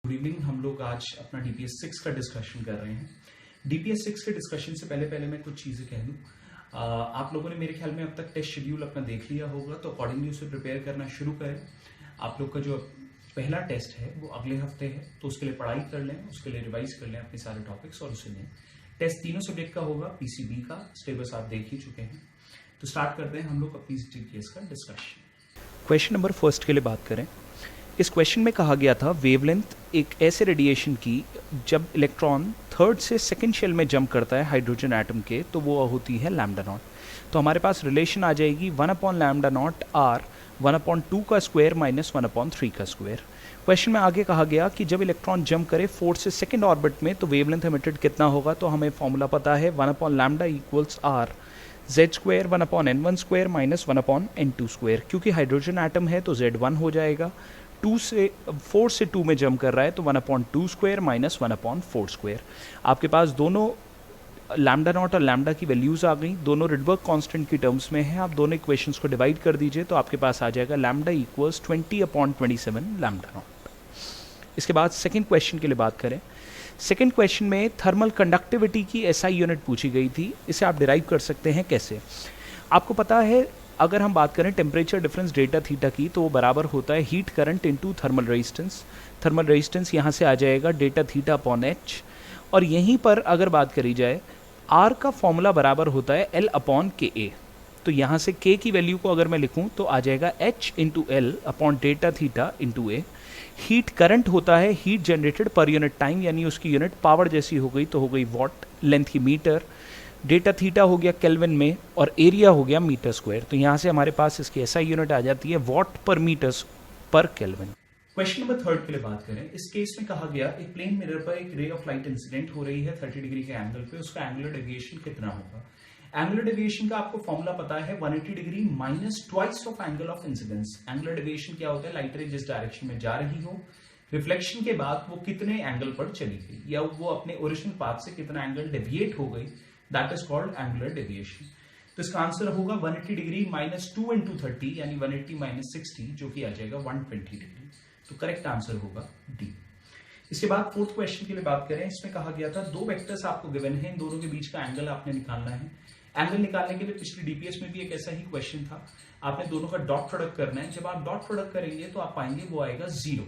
Good evening. हम लोग आज अपना डीपीएस 6 का डिस्कशन कर रहे हैं। डीपीएस 6 के डिस्कशन से पहले मैं कुछ चीज़ें कह दूं। आप लोगों ने मेरे ख्याल में अब तक टेस्ट शेड्यूल अपना देख लिया होगा, तो अकॉर्डिंगली उसे प्रिपेयर करना शुरू करें। आप लोग का जो पहला टेस्ट है वो अगले हफ्ते है, तो उसके लिए पढ़ाई कर लें, उसके लिए रिवाइज कर लें अपने सारे टॉपिक्स और उसे लें। टेस्ट तीनों सब्जेक्ट का होगा, पीसीबी का सिलेबस आप देख ही चुके हैं। तो स्टार्ट करते हैं हम लोग अपनी डीपीएस का डिस्कशन। क्वेश्चन नंबर फर्स्ट के लिए बात करें। इस क्वेश्चन में कहा गया था वेवलेंथ एक ऐसे रेडिएशन की जब इलेक्ट्रॉन थर्ड से सेकंड शेल में जंप करता है हाइड्रोजन एटम के, तो वो होती है लैम्डा नॉट। तो हमारे पास रिलेशन आ जाएगी 1/λ0 r 1/2 का स्क्वायर माइनस 1/3 का स्क्वायर। क्वेश्चन में आगे कहा गया कि जब इलेक्ट्रॉन जंप करे फोर्थ से सेकंड ऑर्बिट में तो वेवलेंथ एमिटेड कितना होगा। तो हमें फॉर्मूला पता है 1/λ equals r z square 1/n1 square minus 1/n2 square. क्योंकि हाइड्रोजन एटम है तो z1 हो जाएगा। 4 से 2 में जंप कर रहा है तो 1/2 स्क्वायर माइनस 1/4 स्क्वायर। आपके पास दोनों लैम्डा नॉट और लैम्डा की वैल्यूज आ गई, दोनों रिडबर्ग कांस्टेंट की टर्म्स में है। आप दोनों इक्वेशंस को डिवाइड कर दीजिए तो आपके पास आ जाएगा लैम्डा इक्वल्स 20/27 लैम्डा नॉट। इसके बाद सेकंड क्वेश्चन के लिए बात करें। सेकंड क्वेश्चन में थर्मल कंडक्टिविटी की एसआई यूनिट पूछी गई थी। इसे आप डिराइव कर सकते हैं कैसे। आपको पता है अगर हम बात करें टेम्परेचर डिफरेंस डेटा थीटा की, तो वो बराबर होता है heat current into thermal resistance. Thermal resistance यहाँ से आ जाएगा डेटा थीटा अपॉन एच। और यहीं पर अगर बात करी जाए आर का फॉर्मूला बराबर होता है एल अपॉन के ए। तो यहाँ से के की वैल्यू को अगर मैं लिखूँ तो आ जाएगा एच इंटू एल अपॉन डेटा theta into A. Heat current होता है heat generated per unit time, यानी उसकी यूनिट पावर जैसी हो गई तो हो गई वॉट, लेंथ की मीटर, डेटा थीटा हो गया केल्विन में और एरिया हो गया मीटर स्क्वायर। तो यहाँ से हमारे पास इसकी एसआई यूनिट आ जाती है वॉट पर मीटर पर केल्विन। क्वेश्चन नंबर थर्ड के लिए बात करें। इस केस में कहा गया एक प्लेन मिरर पर एक रे ऑफ लाइट इंसिडेंट हो रही है 30 डिग्री के एंगल पे, उसका एंगुलर डेविएशन कितना होगा। एंगुलर डेविएशन का आपको फॉर्मूला पता है 180 degree minus twice of angle of incidence. Angular deviation क्या होता है, लाइट रे जिस डायरेक्शन में जा रही हो, रिफ्लेक्शन के बाद वो कितने एंगल पर चली गई या वो अपने ओरिजिनल पाथ से कितना एंगल डेविएट हो गई, that is called angular deviation. तो इसका आंसर होगा 180 डिग्री माइनस 2 इंटू 30 यानी 180 माइनस 60 जो कि आ जाएगा 120 डिग्री। तो करेक्ट आंसर होगा डी। इसके बाद फोर्थ क्वेश्चन के लिए बात करें। इसमें कहा गया था दो वेक्टर्स आपको गिवन है, इन दोनों के बीच का एंगल आपने निकालना है। एंगल निकालने के लिए पिछले डीपीएस में भी एक ऐसा ही क्वेश्चन था, आपने दोनों का डॉट प्रोडक्ट करना है। जब आप डॉट प्रोडक्ट करेंगे तो आप पाएंगे वो आएगा 0।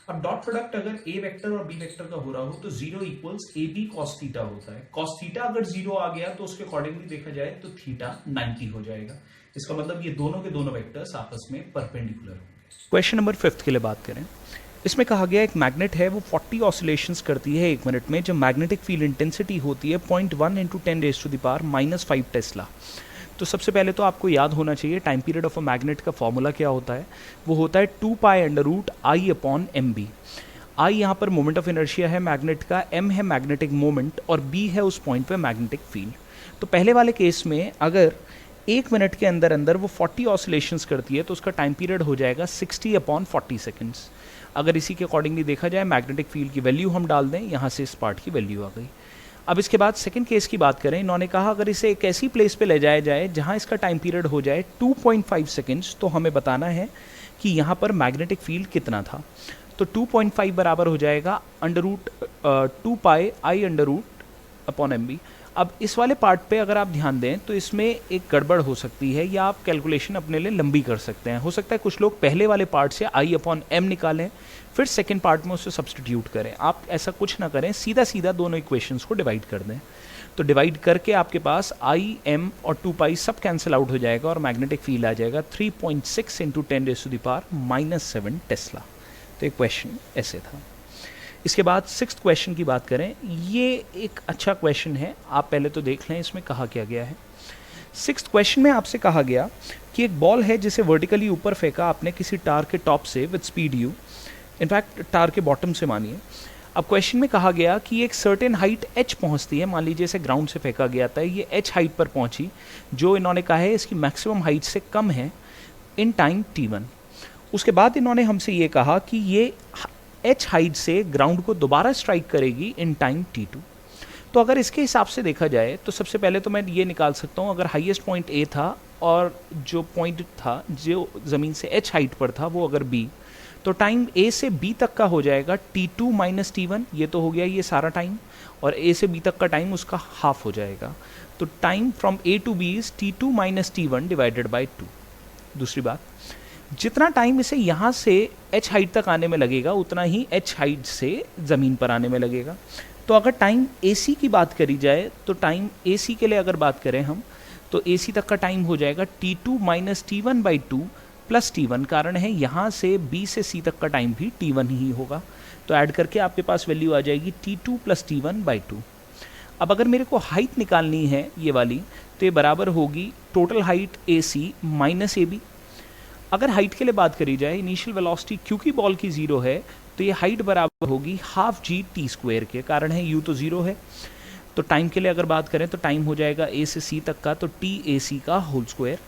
अब डॉट प्रोडक्ट अगर ए वेक्टर और बी वेक्टर का हो रहा हो तो 0 equals A B cos theta होता है। कॉस थीटा अगर 0 आ गया तो उसके अकॉर्डिंगली देखा जाए तो थीटा 90 हो जाएगा। इसका मतलब ये दोनों के दोनों वेक्टर्स आपस में परपेंडिकुलर होंगे। क्वेश्चन नंबर 5 के लिए बात करें। इसमें कहा गया एक मैग्नेट है वो 40 ऑसिलेशंस करती है 1 मिनट में। जब मैग्नेटिक फील्ड इंटेंसिटी होती है 0.1 इंटू 10⁻⁻5 टेस्ला। तो सबसे पहले तो आपको याद होना चाहिए time period of a magnet का फॉर्मूला क्या होता है। वो होता है 2π√I/mb। I यहाँ पर मोमेंट ऑफ इनर्शिया है मैग्नेट का, m है मैग्नेटिक मोमेंट और b है उस पॉइंट पे मैग्नेटिक फील्ड। तो पहले वाले केस में अगर 1 मिनट के अंदर अंदर वो 40 ऑसिलेशंस करती है तो उसका टाइम पीरियड हो जाएगा 60/40 सेकेंड्स। अगर इसी के अकॉर्डिंगली देखा जाए मैग्नेटिक फील्ड की वैल्यू हम डाल दें, यहाँ से इस पार्ट की वैल्यू आ गई। अब इसके बाद सेकंड केस की बात करें। इन्होंने कहा अगर इसे एक ऐसी प्लेस पे ले जाया जाए जहाँ इसका टाइम पीरियड हो जाए 2.5 सेकेंड्स, तो हमें बताना है कि यहाँ पर मैग्नेटिक फील्ड कितना था। तो 2.5 बराबर हो जाएगा √2πI/√mb। अब इस वाले पार्ट पे अगर आप ध्यान दें तो इसमें एक गड़बड़ हो सकती है या आप कैलकुलेशन अपने लिए लंबी कर सकते हैं। हो सकता है कुछ लोग पहले वाले पार्ट से I/m निकालें फिर सेकंड पार्ट में उसे सब्सटीट्यूट करें। आप ऐसा कुछ ना करें, सीधा सीधा दोनों इक्वेशंस को डिवाइड कर दें। तो डिवाइड करके आपके पास I/m और 2π सब कैंसिल आउट हो जाएगा और मैग्नेटिक फील्ड आ जाएगा 3.6 इंटू 10⁻⁻7 टेस्ला। तो एक क्वेश्चन ऐसे था। इसके बाद सिक्स्थ क्वेश्चन की बात करें। ये एक अच्छा क्वेश्चन है, आप पहले तो देख लें इसमें कहा क्या गया है। सिक्स्थ क्वेश्चन में आपसे कहा गया कि एक बॉल है जिसे वर्टिकली ऊपर फेंका आपने किसी टार के टॉप से विद स्पीड u, इनफैक्ट टार के बॉटम से मानिए। अब क्वेश्चन में कहा गया कि एक सर्टेन हाइट h पहुंचती है, मान लीजिए इसे ग्राउंड से फेंका गया था, ये h हाइट पर पहुंची जो इन्होंने कहा है इसकी मैक्सिमम हाइट से कम है इन टाइम t1। उसके बाद इन्होंने हमसे ये कहा कि ये h हाइट से ग्राउंड को दोबारा स्ट्राइक करेगी इन टाइम t2। तो अगर इसके हिसाब से देखा जाए तो सबसे पहले तो मैं ये निकाल सकता हूँ, अगर हाईएस्ट पॉइंट a था और जो पॉइंट था जो ज़मीन से h हाइट पर था वो अगर b, तो टाइम ए से बी तक का हो जाएगा T2 माइनस T1, ये तो हो गया ये सारा टाइम, और ए से बी तक का टाइम उसका हाफ हो जाएगा। तो time from A to B is T2 minus T1 divided by 2। दूसरी बात, जितना टाइम इसे यहाँ से h हाइट तक आने में लगेगा उतना ही h हाइट से ज़मीन पर आने में लगेगा। तो अगर टाइम AC की बात करी जाए तो टाइम AC के लिए अगर बात करें हम, तो AC तक का टाइम हो जाएगा T2 minus T1 by 2 plus T1, कारण है यहाँ से B से C तक का टाइम भी T1 ही होगा। तो ऐड करके आपके पास वैल्यू आ जाएगी T2 प्लस T1 बाई 2। अब अगर मेरे को हाइट निकालनी है ये वाली, तो ये बराबर होगी total height AC minus AB। अगर हाइट के लिए बात करी जाए, इनिशियल वेलोसिटी क्योंकि बॉल की 0 है, तो ये हाइट बराबर होगी हाफ जी टी स्क्वायर के, कारण है u तो 0 है। तो टाइम के लिए अगर बात करें तो टाइम हो जाएगा a से c तक का, तो TAC का होल स्क्वायर,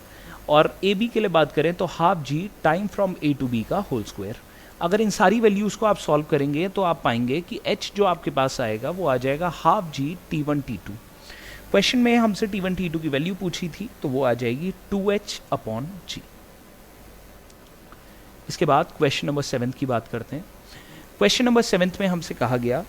और AB के लिए बात करें तो half G time from A to B का होल स्क्वायर। अगर इन सारी वैल्यूज़ को आप सॉल्व करेंगे तो आप पाएंगे कि h जो आपके पास आएगा वो आ जाएगा हाफ जी T1 T2। क्वेश्चन में हमसे T1 T2 की वैल्यू पूछी थी, तो वो आ जाएगी 2h अपॉन g। इसके बाद क्वेश्चन नंबर 7 की बात करते हैं। क्वेश्चन नंबर 7 में हमसे कहा गया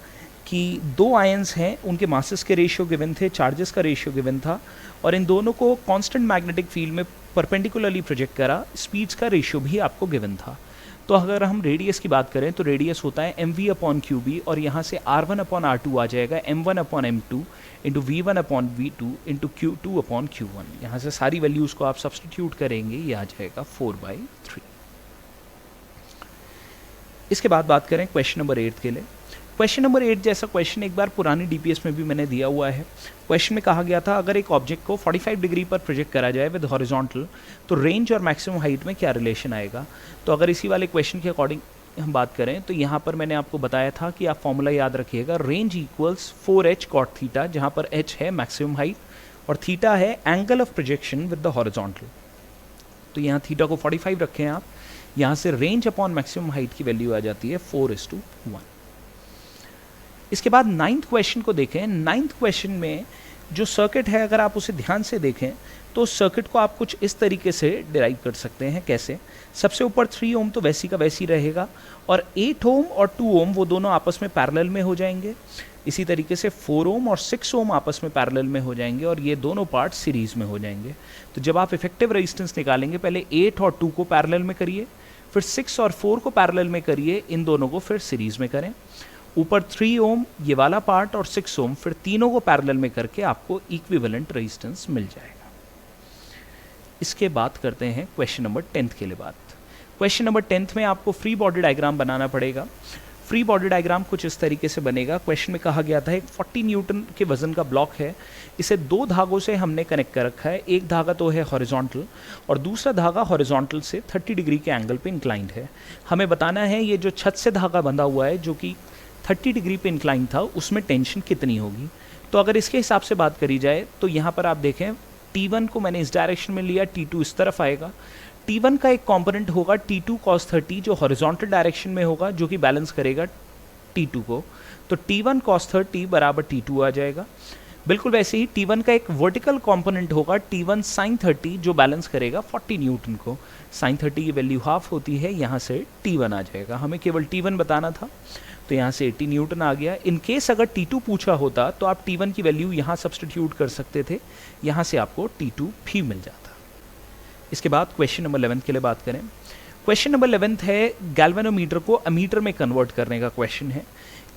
कि दो आयंस हैं, उनके मासेस के रेशियो गिवन थे, चार्जेस का रेशियो गिवन था, और इन दोनों को कांस्टेंट मैग्नेटिक फील्ड में परपेंडिकुलरली प्रोजेक्ट करा, स्पीड्स का रेशियो भी आपको गिवन था। तो अगर हम रेडियस की बात करें तो रेडियस होता है mv अपॉन QB, और यहाँ से r1 अपॉन R2 आ जाएगा m1 upon m2 into v1 upon v2 into q2 upon q1। यहाँ से सारी वैल्यूज़ को आप सब्सटीट्यूट करेंगे, ये आ जाएगा 4/3। इसके बाद बात करें क्वेश्चन नंबर 8 के लिए। क्वेश्चन नंबर 8 जैसा क्वेश्चन एक बार पुरानी DPS में भी मैंने दिया हुआ है। क्वेश्चन में कहा गया था अगर एक ऑब्जेक्ट को 45 डिग्री पर प्रोजेक्ट करा जाए विद हॉरिजॉन्टल, तो रेंज और मैक्सिमम हाइट में क्या रिलेशन आएगा। तो अगर इसी वाले क्वेश्चन के अकॉर्डिंग हम बात करें तो यहाँ पर मैंने आपको बताया था कि आप फॉर्मूला याद रखिएगा, range equals 4h cot theta, जहाँ पर h है मैक्सिमम हाइट और थीटा है angle of projection with the horizontal. तो यहाँ थीटा को 45 रखें आप, यहाँ से रेंज अपॉन मैक्सिमम हाइट की वैल्यू आ जाती है 4:1। इसके बाद 9th क्वेश्चन को देखें। 9th क्वेश्चन में जो सर्किट है अगर आप उसे ध्यान से देखें तो सर्किट को आप कुछ इस तरीके से डिराइव कर सकते हैं। कैसे? सबसे ऊपर 3 ओम तो वैसी का वैसी रहेगा, और 8 ओम और 2 ओम वो दोनों आपस में पैरेलल में हो जाएंगे। इसी तरीके से 4 ओम और 6 ओम आपस में पैरेलल में हो जाएंगे, और ये दोनों पार्ट सीरीज में हो जाएंगे। तो जब आप इफेक्टिव रेजिस्टेंस निकालेंगे, पहले 8 और 2 को पैरेलल में करिए, फिर 6 और 4 को पैरेलल में करिए, इन दोनों को फिर सीरीज में करें। ऊपर 3 ओम ये वाला पार्ट और 6 ओम, फिर तीनों को पैरेलल में करके आपको इक्विवेलेंट रेजिस्टेंस मिल जाएगा। इसके बाद करते हैं क्वेश्चन नंबर 10 के लिए बात। क्वेश्चन नंबर 10 में आपको फ्री बॉडी डायग्राम बनाना पड़ेगा। फ्री बॉडी डायग्राम कुछ इस तरीके से बनेगा। क्वेश्चन में कहा गया था एक 40 न्यूटन के वजन का ब्लॉक है, इसे 2 धागों से हमने कनेक्ट कर रखा है। एक धागा तो है हॉरिजॉन्टल और दूसरा धागा हॉरिजॉन्टल से 30 डिग्री के एंगल पे इंक्लाइंड है। हमें बताना है ये जो छत से धागा बंधा हुआ है जो कि 30 डिग्री पे इंक्लाइन था, उसमें टेंशन कितनी होगी। तो अगर इसके हिसाब से बात करी जाए तो यहाँ पर आप देखें T1 को मैंने इस डायरेक्शन में लिया, T2 इस तरफ आएगा। T1 का एक कंपोनेंट होगा T2 cos 30 जो हॉरिजॉन्टल डायरेक्शन में होगा, जो कि बैलेंस करेगा T2 को। तो T1 cos 30 बराबर T2 आ जाएगा। बिल्कुल वैसे ही T1 का एक वर्टिकल कंपोनेंट होगा T1 sin 30 जो बैलेंस करेगा 40 न्यूटन को। sin 30 की वैल्यू हाफ होती है, यहाँ से T1 आ जाएगा। हमें केवल T1 बताना था, तो यहाँ से 80 न्यूटन आ गया। इन केस अगर T2 पूछा होता तो आप T1 की वैल्यू यहाँ सब्सटीट्यूट कर सकते थे, यहाँ से आपको T2 भी मिल जाता। इसके बाद क्वेश्चन नंबर 11 के लिए बात करें। क्वेश्चन नंबर 11 है गैल्वेनोमीटर को अमीटर में कन्वर्ट करने का क्वेश्चन है।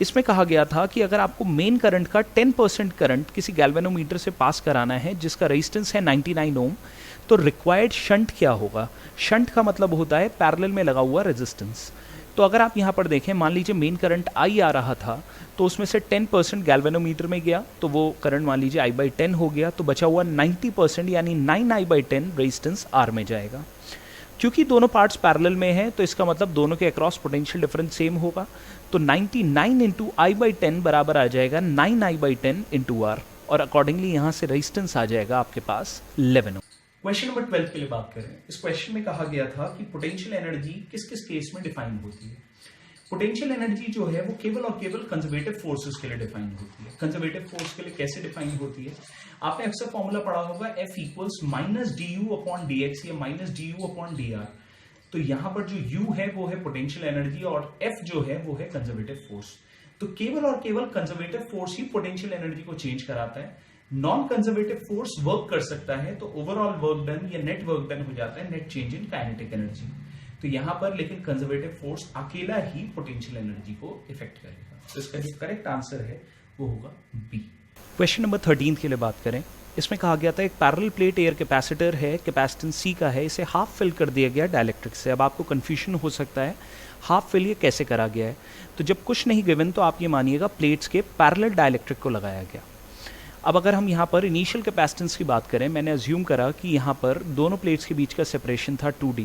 इसमें कहा गया था कि अगर आपको मेन करंट का 10% करंट किसी गैल्वेनोमीटर से पास कराना है जिसका रेजिस्टेंस है 99 ओम, तो रिक्वायर्ड शंट क्या होगा। शंट का मतलब होता है पैरेलल में लगा हुआ रेजिस्टेंस। तो अगर आप यहाँ पर देखें, मान लीजिए मेन करंट I आ रहा था, तो उसमें से 10% गैल्वेनोमीटर में गया, तो वो करंट मान लीजिए I/10 हो गया, तो बचा हुआ 90% यानी 9I/10 रेजिस्टेंस R में जाएगा। क्योंकि दोनों पार्ट्स पैरेलल में हैं, तो इसका मतलब दोनों के अक्रॉस पोटेंशियल डिफरेंस सेम होगा। तो 99 इंटू I/10 बराबर आ जाएगा 9I/10 इंटू R, और अकॉर्डिंगली यहाँ से रेजिस्टेंस आ जाएगा आपके पास 11 ओम। क्वेश्चन नंबर 12 के लिए बात करें। इस क्वेश्चन में कहा गया था कि पोटेंशियल एनर्जी किस किस केस में डिफाइन होती है। पोटेंशियल एनर्जी जो है वो केवल और केवल कंजर्वेटिव फोर्सेस के लिए डिफाइन होती है। कंजर्वेटिव फोर्स के लिए कैसे डिफाइन होती है? आपने अक्सर फॉर्मूला पढ़ा होगा F इक्वल्स -du/dx या -du/dr। तो यहां पर जो U है वो है पोटेंशियल एनर्जी और F जो है वो है कंजर्वेटिव फोर्स। तो केवल और केवल कंजर्वेटिव फोर्स ही पोटेंशियल एनर्जी को चेंज कराता है। नॉन कंजर्वेटिव फोर्स वर्क कर सकता है तो ओवरऑल वर्क डन या नेट वर्क डन हो जाता है net change in kinetic energy. तो यहां पर लेकिन कंजर्वेटिव फोर्स अकेला ही पोटेंशियल एनर्जी को इफेक्ट करेगा। तो इसका जो करेक्ट आंसर है वो होगा बी। क्वेश्चन नंबर 13 के लिए बात करें। इसमें कहा गया था एक पैरेलल प्लेट एयर कैपेसिटर है, कैपेसिटेंस सी का है, इसे हाफ फिल कर दिया गया डाइलेक्ट्रिक से। अब आपको कन्फ्यूजन हो सकता है हाफ फिल ये कैसे करा गया है। तो जब कुछ नहीं गिवन तो आप ये मानिएगा प्लेट्स के पैरेलल डाइलेक्ट्रिक को लगाया गया। अब अगर हम यहाँ पर इनिशियल कैपेसिटेंस की बात करें, मैंने अज्यूम करा कि यहाँ पर दोनों प्लेट्स के बीच का सेपरेशन था 2d,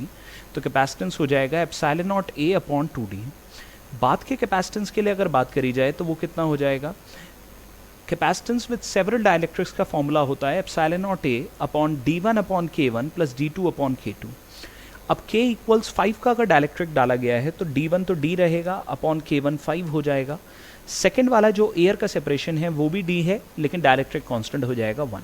तो कैपेसिटेंस हो जाएगा epsilon not a upon 2d। बाद के कैपेसिटेंस के लिए अगर बात करी जाए तो वो कितना हो जाएगा, कैपेसिटेंस विद सेवरल डाइलेक्ट्रिक्स का फॉर्मूला होता है epsilon not a upon d1 upon k1 plus d2 upon k2। अब k इक्वल्स 5 का अगर डाइलेक्ट्रिक डाला गया है तो d1 तो d रहेगा अपॉन k1 5 हो जाएगा। सेकेंड वाला जो एयर का सेपरेशन है वो भी d है लेकिन डाइलेक्ट्रिक कांस्टेंट हो जाएगा 1।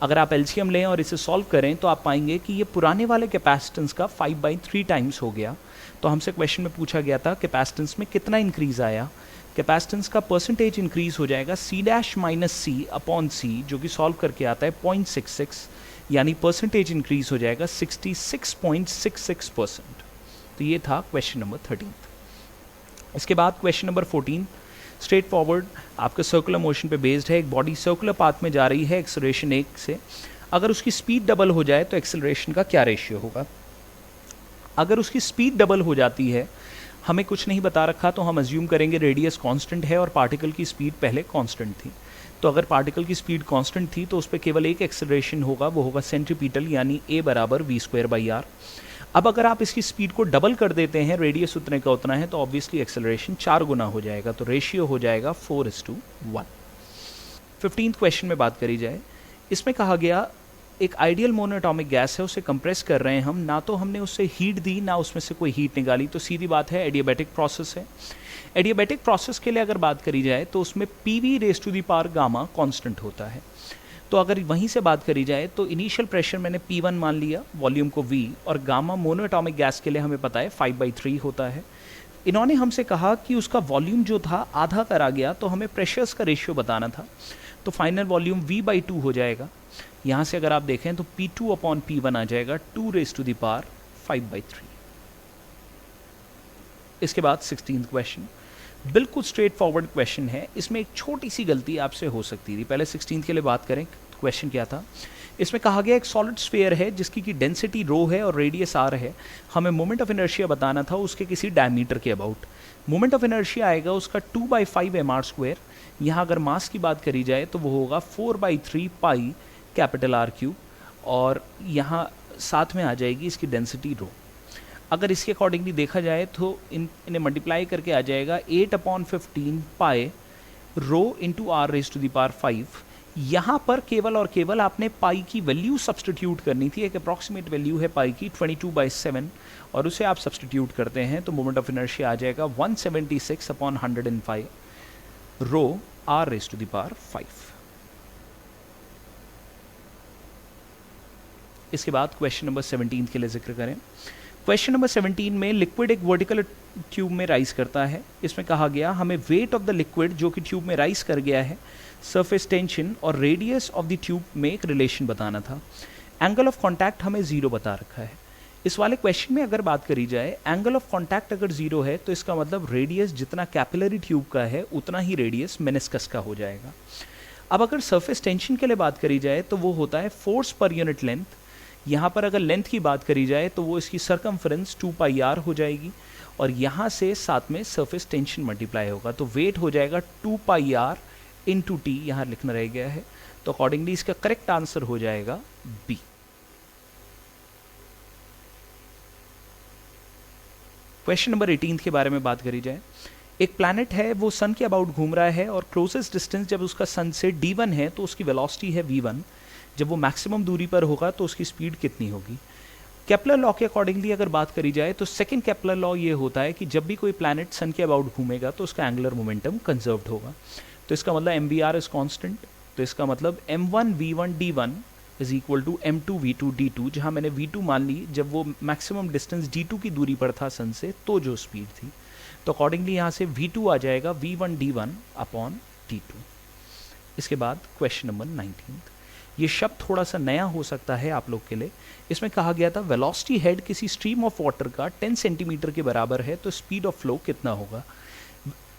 अगर आप एलसीएम लें और इसे सॉल्व करें तो आप पाएंगे कि ये पुराने वाले कैपेसिटेंस का 5/3 टाइम्स हो गया। तो हमसे क्वेश्चन में पूछा गया था कैपेसिटेंस में कितना इंक्रीज आया। कैपेसिटेंस का परसेंटेज इंक्रीज हो जाएगा c dash minus c upon c, जो कि सॉल्व करके आता है 0.66, यानी परसेंटेज इंक्रीज हो जाएगा 66.66%। तो ये था क्वेश्चन नंबर 13। इसके बाद क्वेश्चन नंबर 14 स्ट्रेट फॉरवर्ड आपका सर्कुलर मोशन पे बेस्ड है। एक बॉडी सर्कुलर पाथ में जा रही है एक्सेलरेशन 1 से, अगर उसकी स्पीड डबल हो जाए तो एक्सेलरेशन का क्या रेशियो होगा। अगर उसकी स्पीड डबल हो जाती है, हमें कुछ नहीं बता रखा तो हम अज्यूम करेंगे रेडियस कांस्टेंट है और पार्टिकल की स्पीड पहले कांस्टेंट थी। तो अगर पार्टिकल की स्पीड कांस्टेंट थी तो उस पर केवल एक एक्सेलरेशन होगा, वो होगा सेंट्रीपिटल, यानी a बराबर v²/r। अब अगर आप इसकी स्पीड को डबल कर देते हैं, रेडियस उतने का उतना है, तो ऑब्वियसली एक्सेलरेशन 4 गुना हो जाएगा, तो रेशियो हो जाएगा 4:1। 15th क्वेश्चन में बात करी जाए, इसमें कहा गया एक आइडियल मोनोएटॉमिक गैस है, उसे कंप्रेस कर रहे हैं हम, ना तो हमने उससे हीट दी ना उसमें से कोई हीट निकाली, तो सीधी बात है एडियाबैटिक प्रोसेस है। एडियाबैटिक प्रोसेस के लिए अगर बात करी जाए तो उसमें PV⁻⁴ कांस्टेंट होता है। तो अगर वहीं से बात करी जाए तो इनिशियल प्रेशर मैंने P1 मान लिया, वॉल्यूम को V, और गामा मोनोएटॉमिक गैस के लिए हमें पता है 5/3 होता है। इन्होंने हमसे कहा कि उसका वॉल्यूम जो था आधा करा गया, तो हमें प्रेशर्स का रेशियो बताना था, तो फाइनल वॉल्यूम V/2 हो जाएगा। यहाँ से अगर आप देखें तो P2 अपॉन P1 आ जाएगा 2⁵5/3। इसके बाद 16th क्वेश्चन बिल्कुल स्ट्रेट फॉरवर्ड क्वेश्चन है, इसमें एक छोटी सी गलती आपसे हो सकती थी। पहले 16th के लिए बात करें, क्वेश्चन क्या था। इसमें कहा गया एक सॉलिड स्फीयर है जिसकी की डेंसिटी रो है और रेडियस r है, हमें मोमेंट ऑफ इनर्शिया बताना था उसके किसी डायमीटर के अबाउट। मोमेंट ऑफ इनर्शिया आएगा उसका 2/5 mr²। यहाँ अगर मास की बात करी जाए तो वो होगा 4/3 पाई कैपिटल R3, और यहाँ साथ में आ जाएगी इसकी डेंसिटी रो। अगर इसके अकॉर्डिंगली देखा जाए तो इन्हें मल्टीप्लाई करके आ जाएगा 8/15 पाई रो इंटू r⁵5। यहाँ पर केवल और केवल आपने पाई की वैल्यू सब्सटीट्यूट करनी थी, एक अप्रॉक्सीमेट वैल्यू है पाई की 22/7, और उसे आप सब्सटीट्यूट करते हैं तो मोमेंट ऑफ इनर्शिया आ जाएगा 176/105 रो r⁵5। इसके बाद क्वेश्चन नंबर 17 के लिए जिक्र करें। क्वेश्चन नंबर 17 में लिक्विड एक वर्टिकल ट्यूब में राइज करता है। इसमें कहा गया हमें वेट ऑफ द लिक्विड जो कि ट्यूब में राइज कर गया है, सरफेस टेंशन और रेडियस ऑफ द ट्यूब में एक रिलेशन बताना था। एंगल ऑफ कॉन्टैक्ट हमें 0 बता रखा है। इस वाले क्वेश्चन में अगर बात करी जाए, एंगल ऑफ कॉन्टैक्ट अगर 0 है तो इसका मतलब रेडियस जितना कैपिलरी ट्यूब का है उतना ही रेडियस मेनिस्कस का हो जाएगा। अब अगर सरफेस टेंशन के लिए बात करी जाए तो वो होता है फोर्स पर यूनिट लेंथ। यहाँ पर अगर लेंथ की बात करी जाए तो वो इसकी सरकमफ्रेंस 2πr हो जाएगी, और यहाँ से साथ में सरफेस टेंशन मल्टीप्लाई होगा, तो वेट हो जाएगा 2πr इंटू टी, यहाँ लिखना रह गया है, तो अकॉर्डिंगली इसका करेक्ट आंसर हो जाएगा बी। क्वेश्चन नंबर 18 के बारे में बात करी जाए। एक प्लैनेट है, वो सन के अबाउट घूम रहा है और क्लोजेस्ट डिस्टेंस जब उसका सन से d1 है तो उसकी वेलोसिटी है v1। जब वो मैक्सिमम दूरी पर होगा तो उसकी स्पीड कितनी होगी। केपलर लॉ के अकॉर्डिंगली अगर बात करी जाए तो सेकंड केपलर लॉ ये होता है कि जब भी कोई प्लैनेट सन के अबाउट घूमेगा तो उसका एंगुलर मोमेंटम कंजर्व्ड होगा। तो इसका मतलब mvr इज कांस्टेंट, तो इसका मतलब m1 v1 d1 is equal to m2v2 जहाँ मैंने v2 मान ली जब वो मैक्सिमम डिस्टेंस d2 की दूरी पर था सन से, तो जो स्पीड थी। तो अकॉर्डिंगली यहाँ से v2 आ जाएगा v1d1 अपॉन d2। इसके बाद क्वेश्चन नंबर 19। ये शब्द थोड़ा सा नया हो सकता है आप लोग के लिए। इसमें कहा गया था वेलोसिटी हेड किसी स्ट्रीम ऑफ वाटर का 10 सेंटीमीटर के बराबर है तो स्पीड ऑफ फ्लो कितना होगा।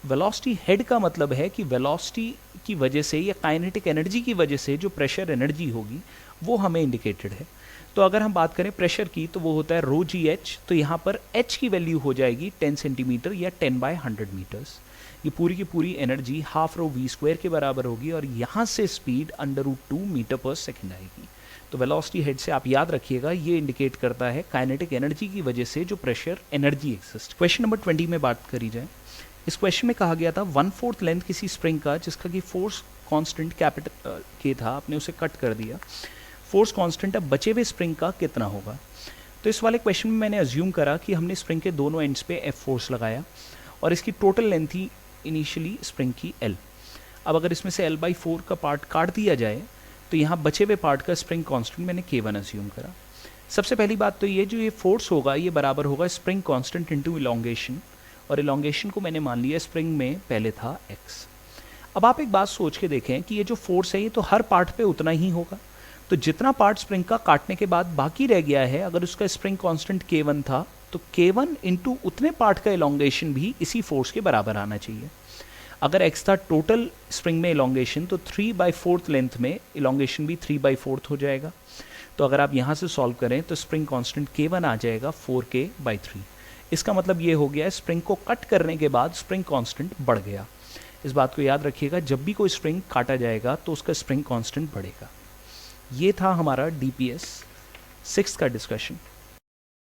वेलोसिटी हेड का मतलब है कि वेलोसिटी की वजह से या काइनेटिक एनर्जी की वजह से जो प्रेशर एनर्जी होगी वो हमें इंडिकेटेड है। तो अगर हम बात करें प्रेशर की तो वो होता है रो जी एच। तो यहाँ पर एच की वैल्यू हो जाएगी 10 सेंटीमीटर या 10/100 मीटर्स। ये पूरी की पूरी energy half rho V square के बराबर होगी और यहाँ से स्पीड √2 मीटर पर सेकेंड आएगी। तो वेलोसिटी हेड से आप याद रखिएगा ये इंडिकेट करता है काइनेटिक एनर्जी की वजह से जो pressure energy exist. Question number 20 में बात करी जाए। इस क्वेश्चन में कहा गया था 1/4 लेंथ किसी स्प्रिंग का जिसका कि फोर्स कांस्टेंट कैपिटल के था, आपने उसे कट कर दिया। फोर्स कांस्टेंट अब बचे हुए स्प्रिंग का कितना होगा। तो इस वाले क्वेश्चन में मैंने अज्यूम करा कि हमने स्प्रिंग के दोनों एंड्स पे एफ फोर्स लगाया और इसकी टोटल लेंथ थी इनिशियली स्प्रिंग की एल। अब अगर इसमें से l/4 का पार्ट काट दिया जाए तो यहाँ बचे हुए पार्ट का स्प्रिंग कांस्टेंट मैंने k1 अज्यूम करा। सबसे पहली बात तो ये जो ये फोर्स होगा ये बराबर होगा स्प्रिंग कांस्टेंट इनटू इलोंगेशन, और इलोंगेशन को मैंने मान लिया स्प्रिंग में पहले था x। अब आप एक बात सोच के देखें कि ये जो फोर्स है ये तो हर पार्ट पे उतना ही होगा। तो जितना पार्ट स्प्रिंग का काटने के बाद बाकी रह गया है, अगर उसका स्प्रिंग कांस्टेंट k1 था तो k1 इंटू उतने पार्ट का इलोंगेशन भी इसी फोर्स के बराबर आना चाहिए। अगर x था टोटल स्प्रिंग में इलोंगेशन तो 3/4 लेंथ में इलोंगेशन भी 3/4 हो जाएगा। तो अगर आप यहाँ से सॉल्व करें तो स्प्रिंग कांस्टेंट k1 आ जाएगा 4k/3। इसका मतलब ये हो गया स्प्रिंग को कट करने के बाद स्प्रिंग कांस्टेंट बढ़ गया। इस बात को याद रखिएगा, जब भी कोई स्प्रिंग काटा जाएगा तो उसका स्प्रिंग कांस्टेंट बढ़ेगा। ये था हमारा DPS 6 का डिस्कशन।